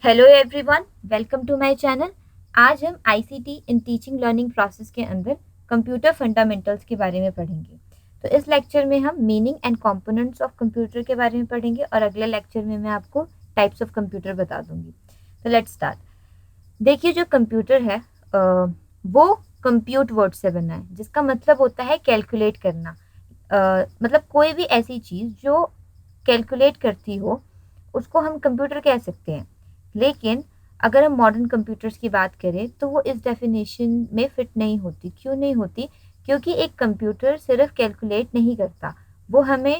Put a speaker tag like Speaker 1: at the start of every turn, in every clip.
Speaker 1: Hello everyone, welcome to my channel. आज हम ICT in teaching learning process के अंदर कंप्यूटर फंडामेंटल्स के बारे में पढ़ेंगे। तो इस लेक्चर में हम meaning and components of computer के बारे में पढ़ेंगे और अगले लेक्चर में मैं आपको टाइप्स ऑफ कंप्यूटर बता दूंगी। तो लेट्स स्टार्ट। देखिए, जो कंप्यूटर है वो कंप्यूट वर्ड से बना है, जिसका मतलब होता है कैलकुलेट करना। मतलब कोई भी ऐसी चीज़ जो कैलकुलेट करती हो उसको हम कंप्यूटर कह सकते हैं। लेकिन अगर हम मॉडर्न कंप्यूटर्स की बात करें तो वो इस डेफिनेशन में फिट नहीं होती। क्यों नहीं होती? क्योंकि एक कंप्यूटर सिर्फ कैलकुलेट नहीं करता, वो हमें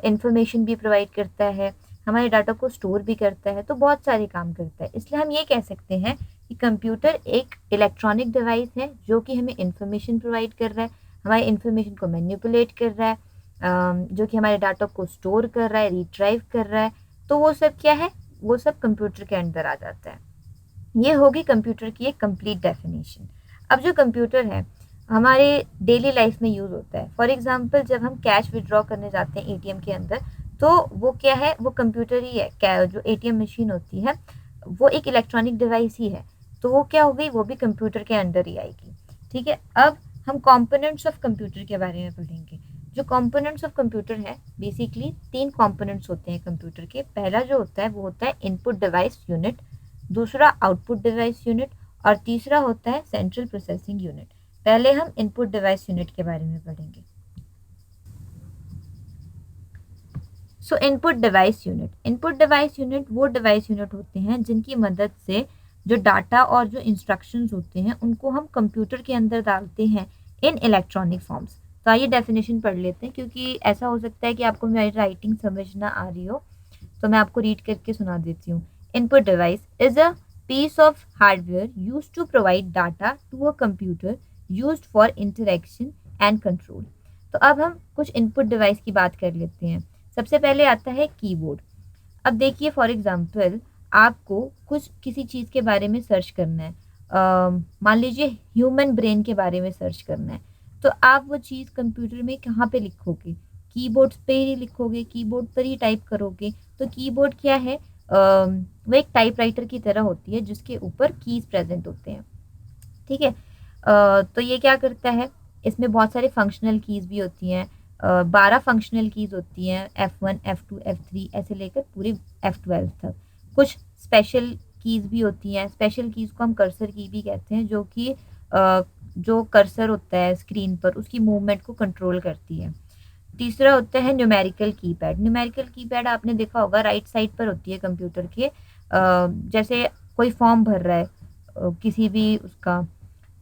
Speaker 1: इंफॉर्मेशन भी प्रोवाइड करता है, हमारे डाटा को स्टोर भी करता है, तो बहुत सारे काम करता है। इसलिए हम ये कह सकते हैं कि कंप्यूटर एक इलेक्ट्रॉनिक डिवाइस है जो कि हमें इंफॉर्मेशन प्रोवाइड कर रहा है, हमारे इंफॉर्मेशन को मैनिपुलेट कर रहा है, जो कि हमारे डाटा को स्टोर कर रहा है, रिट्राइव कर रहा है। तो वो सब क्या है? वो सब कंप्यूटर के अंदर आ जाता है। ये होगी कंप्यूटर की एक कंप्लीट डेफिनेशन। अब जो कंप्यूटर है हमारे डेली लाइफ में यूज़ होता है। फॉर एग्जांपल, जब हम कैश विड्रॉ करने जाते हैं एटीएम के अंदर, तो वो क्या है? वो कंप्यूटर ही है। क्या जो एटीएम मशीन होती है वो एक इलेक्ट्रॉनिक डिवाइस ही है। तो वो क्या हो गई? वो भी कंप्यूटर के अंदर ही आएगी। ठीक है। अब हम कंपोनेंट्स ऑफ कंप्यूटर के बारे में पढ़ेंगे। जो कंपोनेंट्स ऑफ कंप्यूटर है, बेसिकली तीन कंपोनेंट्स होते हैं कंप्यूटर के। पहला जो होता है वो होता है इनपुट डिवाइस यूनिट, दूसरा आउटपुट डिवाइस यूनिट और तीसरा होता है सेंट्रल प्रोसेसिंग यूनिट। पहले हम इनपुट डिवाइस यूनिट के बारे में पढ़ेंगे। सो इनपुट डिवाइस यूनिट वो डिवाइस यूनिट होते हैं जिनकी मदद से जो डाटा और जो इंस्ट्रक्शंस होते हैं उनको हम कंप्यूटर के अंदर डालते हैं इन इलेक्ट्रॉनिक फॉर्म्स। तो आइए डेफिनेशन पढ़ लेते हैं, क्योंकि ऐसा हो सकता है कि आपको मेरी राइटिंग समझ ना आ रही हो, तो मैं आपको रीड करके सुना देती हूँ। Input device is a piece of hardware used to provide data to a computer used for interaction and control। तो अब हम कुछ इनपुट डिवाइस की बात कर लेते हैं। सबसे पहले आता है कीबोर्ड। अब देखिए, फॉर एग्जांपल आपको कुछ किसी चीज़ के बारे में सर्च करना है। मान लीजिए ह्यूमन ब्रेन के बारे में सर्च करना है, तो आप वो चीज़ कंप्यूटर में कहाँ पे लिखोगे? कीबोर्ड पे ही लिखोगे, कीबोर्ड पर ही टाइप करोगे। तो कीबोर्ड क्या है? वो एक टाइपराइटर की तरह होती है जिसके ऊपर कीज प्रेजेंट होते हैं। ठीक है। तो ये क्या करता है? इसमें बहुत सारे फंक्शनल कीज भी होती हैं। 12 फंक्शनल कीज होती हैं, F1 F2 F3 ऐसे लेकर पूरी F12 तक। कुछ स्पेशल कीज भी होती हैं। स्पेशल कीज को हम कर्सर की भी कहते हैं, जो कि जो कर्सर होता है स्क्रीन पर उसकी मूवमेंट को कंट्रोल करती है। तीसरा होता है न्यूमेरिकल कीपैड। न्यूमेरिकल कीपैड आपने देखा होगा, राइट साइड पर होती है कंप्यूटर के। जैसे कोई फॉर्म भर रहा है किसी भी उसका,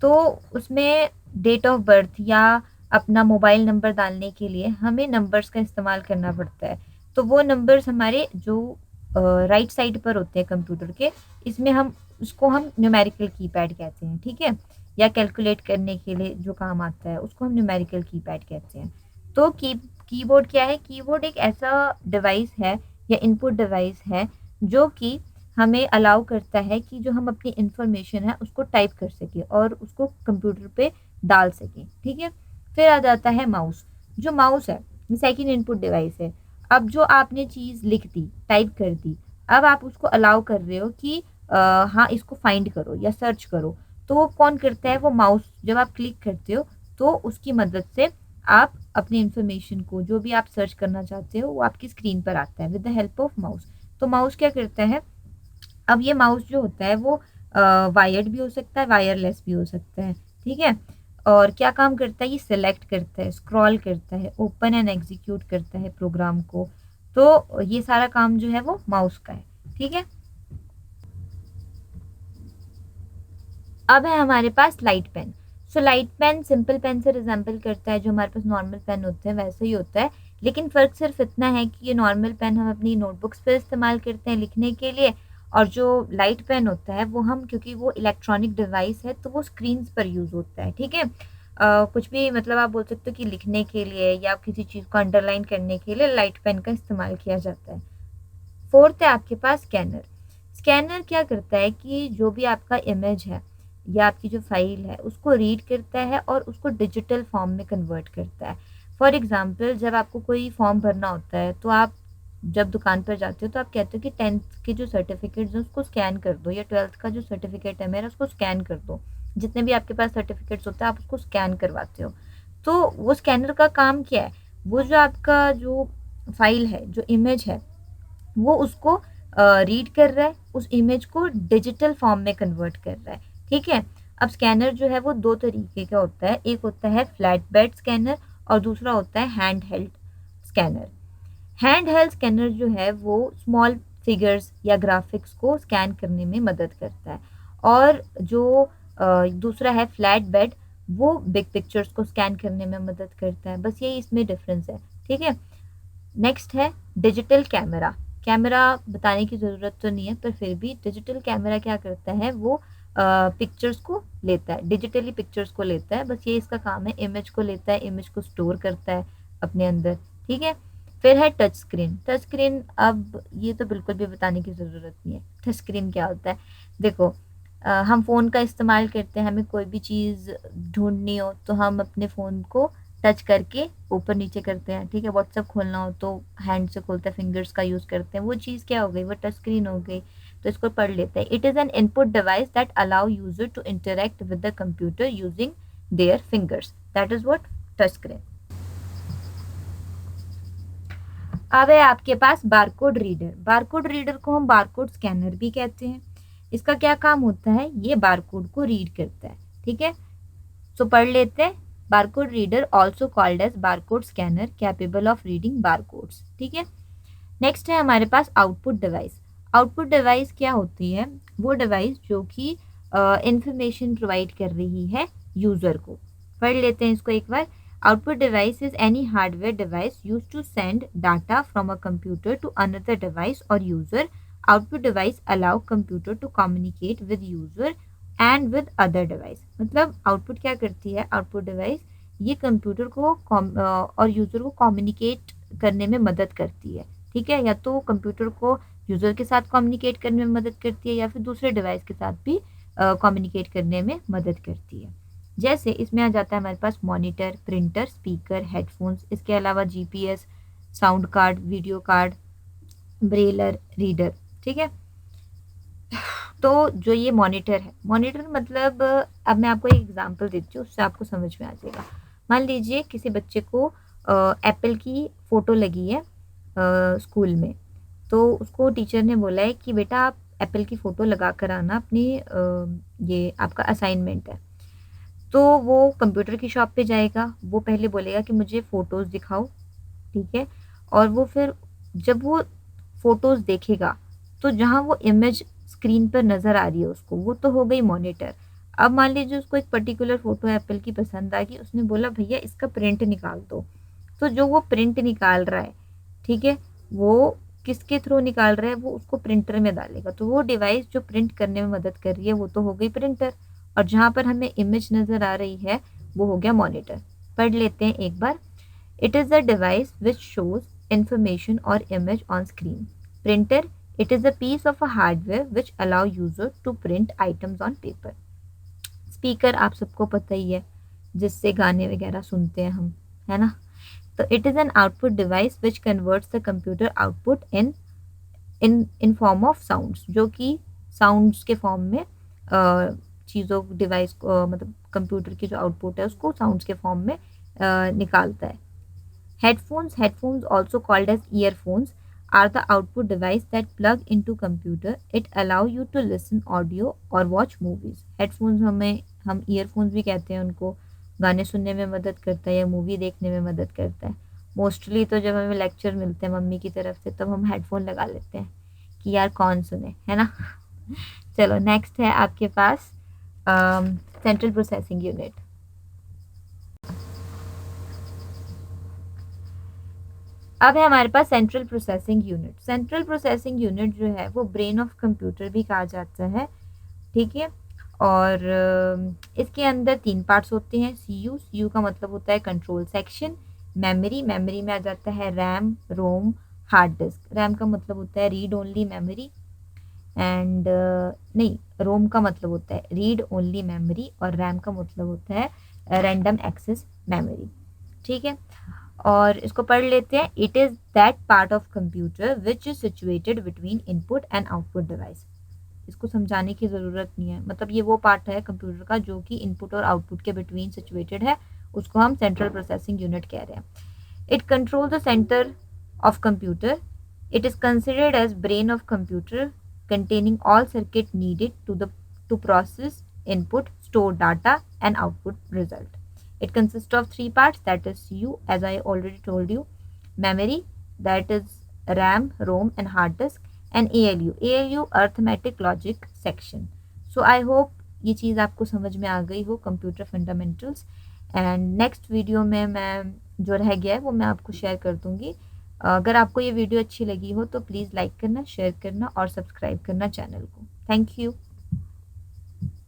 Speaker 1: तो उसमें डेट ऑफ बर्थ या अपना मोबाइल नंबर डालने के लिए हमें नंबर्स का इस्तेमाल करना पड़ता है। तो वो नंबर्स हमारे जो राइट साइड पर होते हैं कंप्यूटर के, इसमें हम उसको हम न्यूमेरिकल कीपैड कहते हैं। ठीक है। या कैलकुलेट करने के लिए जो काम आता है उसको हम न्यूमेरिकल कीपैड कहते हैं। तो कीबोर्ड क्या है? कीबोर्ड एक ऐसा डिवाइस है या इनपुट डिवाइस है जो कि हमें अलाउ करता है कि जो हम अपनी इंफॉर्मेशन है उसको टाइप कर सके और उसको कंप्यूटर पे डाल सके। ठीक है। फिर आ जाता है माउस। जो माउस है ये सेकंड इनपुट डिवाइस है। अब जो आपने चीज़ लिख दी, टाइप कर दी, अब आप उसको अलाउ कर रहे हो कि हाँ इसको फाइंड करो या सर्च करो। तो वो कौन करता है? वो माउस। जब आप क्लिक करते हो तो उसकी मदद से आप अपनी इंफॉर्मेशन को, जो भी आप सर्च करना चाहते हो, वो आपकी स्क्रीन पर आता है with the help of mouse. तो माउस क्या करता है? अब ये माउस जो होता है वो वायर्ड भी हो सकता है, वायरलेस भी हो सकता है। ठीक है। और क्या काम करता है? ये सिलेक्ट करता है, स्क्रॉल करता है, ओपन एंड एग्जीक्यूट करता है प्रोग्राम को। तो ये सारा काम जो है वो माउस का है। ठीक है। अब है हमारे पास light pen. So light pen simple pen से रिजेंबल करता है, जो हमारे पास नॉर्मल पेन होते हैं वैसे ही होता है। लेकिन फ़र्क सिर्फ इतना है कि ये नॉर्मल पेन हम अपनी नोटबुक्स पे इस्तेमाल करते हैं लिखने के लिए, और जो लाइट पेन होता है वो हम, क्योंकि वो इलेक्ट्रॉनिक डिवाइस है तो वो स्क्रीन्स पर यूज़ होता है। ठीक है। कुछ भी मतलब आप बोल सकते हो कि लिखने के लिए या किसी चीज़ को अंडरलाइन करने के लिए लाइट पेन का इस्तेमाल किया जाता है। फोर्थ है आपके पास स्कैनर। स्कैनर क्या करता है कि जो भी आपका इमेज है या आपकी जो फाइल है उसको रीड करता है और उसको डिजिटल फॉर्म में कन्वर्ट करता है। फॉर एग्जांपल, जब आपको कोई फॉर्म भरना होता है तो आप जब दुकान पर जाते हो तो आप कहते हो कि 10th के जो सर्टिफिकेट्स हैं उसको स्कैन कर दो, या 12th का जो सर्टिफिकेट है मेरा उसको स्कैन कर दो। जितने भी आपके पास सर्टिफिकेट्स होते हैं आप उसको स्कैन करवाते हो। तो वो स्कैनर का काम क्या है, वो जो आपका जो फाइल है, जो इमेज है, वो उसको रीड कर रहा है, उस इमेज को डिजिटल फॉर्म में कन्वर्ट कर रहा है। ठीक है। अब स्कैनर जो है वो दो तरीके का होता है, एक होता है फ्लैट बेड स्कैनर और दूसरा होता है hand held scanner. Hand held scanner जो है वो स्मॉल फिगर्स या ग्राफिक्स को स्कैन करने में मदद करता है, और जो दूसरा है फ्लैट बेड, वो बिग पिक्चर्स को स्कैन करने में मदद करता है। बस यही इसमें डिफरेंस है। ठीक है। नेक्स्ट है डिजिटल कैमरा। कैमरा बताने की ज़रूरत तो नहीं है, पर फिर भी डिजिटल कैमरा क्या करता है, वो पिक्चर्स को लेता है, डिजिटली पिक्चर्स को लेता है। बस ये इसका काम है, इमेज को लेता है, इमेज को स्टोर करता है अपने अंदर। ठीक है। फिर है टच स्क्रीन। टच स्क्रीन, अब ये तो बिल्कुल भी बताने की ज़रूरत नहीं है टच स्क्रीन क्या होता है। देखो, हम फ़ोन का इस्तेमाल करते हैं, हमें कोई भी चीज़ ढूंढनी हो तो हम अपने फ़ोन को टच करके ऊपर नीचे करते हैं। ठीक है। व्हाट्सएप खोलना हो तो हैंड से खोलते हैं, फिंगर्स का यूज़ करते हैं। वो चीज़ क्या हो गई, वो टच स्क्रीन हो गई। तो इसको पढ़ लेते हैं। It is an input device that allow user to interact with the computer using their fingers, that is what touch screen. अब है आपके पास बारकोड रीडर। बारकोड रीडर को हम बारकोड स्कैनर भी कहते हैं। इसका क्या काम होता है, ये बारकोड को रीड करता है। ठीक है। सो पढ़ लेते हैं। Barcode reader also called as barcode scanner, capable of reading barcodes. ठीक है। नेक्स्ट है हमारे पास आउटपुट डिवाइस। आउटपुट डिवाइस क्या होती है, वो डिवाइस जो कि इंफॉर्मेशन प्रोवाइड कर रही है यूजर को। पढ़ लेते हैं इसको एक बार। Output device is any hardware device use to send data from a computer to another device और user. Output device allow computer to communicate with user and with other device. मतलब आउटपुट क्या करती है, आउटपुट डिवाइस ये computer को और user को communicate करने में मदद करती है। ठीक है। या तो कंप्यूटर को यूजर के साथ कम्युनिकेट करने में मदद करती है, या फिर दूसरे डिवाइस के साथ भी कम्युनिकेट करने में मदद करती है। जैसे इसमें आ जाता है हमारे पास मॉनिटर, प्रिंटर, स्पीकर, हेडफोन्स, इसके अलावा GPS, sound card, video card, brailler, reader. ठीक है। तो जो ये मॉनिटर है, मॉनिटर मतलब अब मैं आपको एक एग्जांपल देती हूँ, उससे आपको समझ में आ जाएगा। मान लीजिए किसी बच्चे को एप्पल की फ़ोटो लगी है स्कूल में, तो उसको टीचर ने बोला है कि बेटा आप एप्पल की फ़ोटो लगा कर आना, अपनी ये आपका असाइनमेंट है। तो वो कंप्यूटर की शॉप पे जाएगा, वो पहले बोलेगा कि मुझे फ़ोटोज़ दिखाओ। ठीक है। और वो फिर जब वो फ़ोटोज़ देखेगा तो जहाँ वो इमेज स्क्रीन पर नज़र आ रही है उसको, वो तो हो गई मॉनिटर। अब मान लीजिए उसको एक पर्टिकुलर फ़ोटो एप्पल की पसंद आ गई, उसने बोला भैया इसका प्रिंट निकाल दो। तो जो वो प्रिंट निकाल रहा है, ठीक है, वो किसके थ्रू निकाल रहा है, वो उसको प्रिंटर में डालेगा। तो वो डिवाइस जो प्रिंट करने में मदद कर रही है वो तो हो गई प्रिंटर, और जहाँ पर हमें इमेज नज़र आ रही है वो हो गया मॉनिटर। पढ़ लेते हैं एक बार। It is a device which shows information or image on screen. Printer, it is a piece of a hardware which allow user to print items on paper. Speaker आप सबको पता ही है, जिससे गाने वगैरह सुनते हैं हम, है ना। तो it is an output device which converts the computer output in form of sounds, जो कि sounds के फॉर्म में चीज़ों डिवाइस को मतलब कंप्यूटर की जो आउटपुट है उसको साउंड्स के फॉर्म में निकालता है। Headphones, also called as earphones, are the output device that plug into computer. It allow you to listen audio or watch movies. Headphones हम earphones भी कहते हैं उनको, गाने सुनने में मदद करता है या मूवी देखने में मदद करता है। मोस्टली तो जब हमें लेक्चर मिलते हैं मम्मी की तरफ से तब हम हेडफोन लगा लेते हैं कि यार कौन सुने, है ना। चलो नेक्स्ट है आपके पास सेंट्रल प्रोसेसिंग यूनिट। अब है हमारे पास central processing unit. Central processing unit जो है वो ब्रेन ऑफ कंप्यूटर भी कहा जाता है। ठीक है। और इसके अंदर 3 पार्ट्स होते हैं। सीयू का मतलब होता है कंट्रोल सेक्शन। मेमोरी में आ जाता है रैम, रोम, हार्ड डिस्क। रैम का मतलब होता है रीड ओनली मेमोरी, एंड नहीं, रोम का मतलब होता है रीड ओनली मेमोरी, और रैम का मतलब होता है रैंडम एक्सेस मेमोरी। ठीक है। और इसको पढ़ लेते हैं। It is that part of computer which is situated between input and output device. इसको समझाने की ज़रूरत नहीं है, मतलब ये वो पार्ट है कंप्यूटर का जो कि इनपुट और आउटपुट के बिटवीन सिचुएटेड है, उसको हम सेंट्रल प्रोसेसिंग यूनिट कह रहे हैं। It control the centre of computer. It is considered as brain of computer, containing all circuit needed to process input, store data and output result. It consists of three parts, that is CPU, as I already told you, memory, that is RAM, ROM and hard disk, and ALU arithmetic logic section. So I hope ये चीज़ आपको समझ में आ गई हो, computer fundamentals. And next video में मैं जो रह गया है वो मैं आपको शेयर कर दूंगी। अगर आपको ये वीडियो अच्छी लगी हो तो प्लीज़ लाइक करना, शेयर करना और सब्सक्राइब करना चैनल को। Thank you.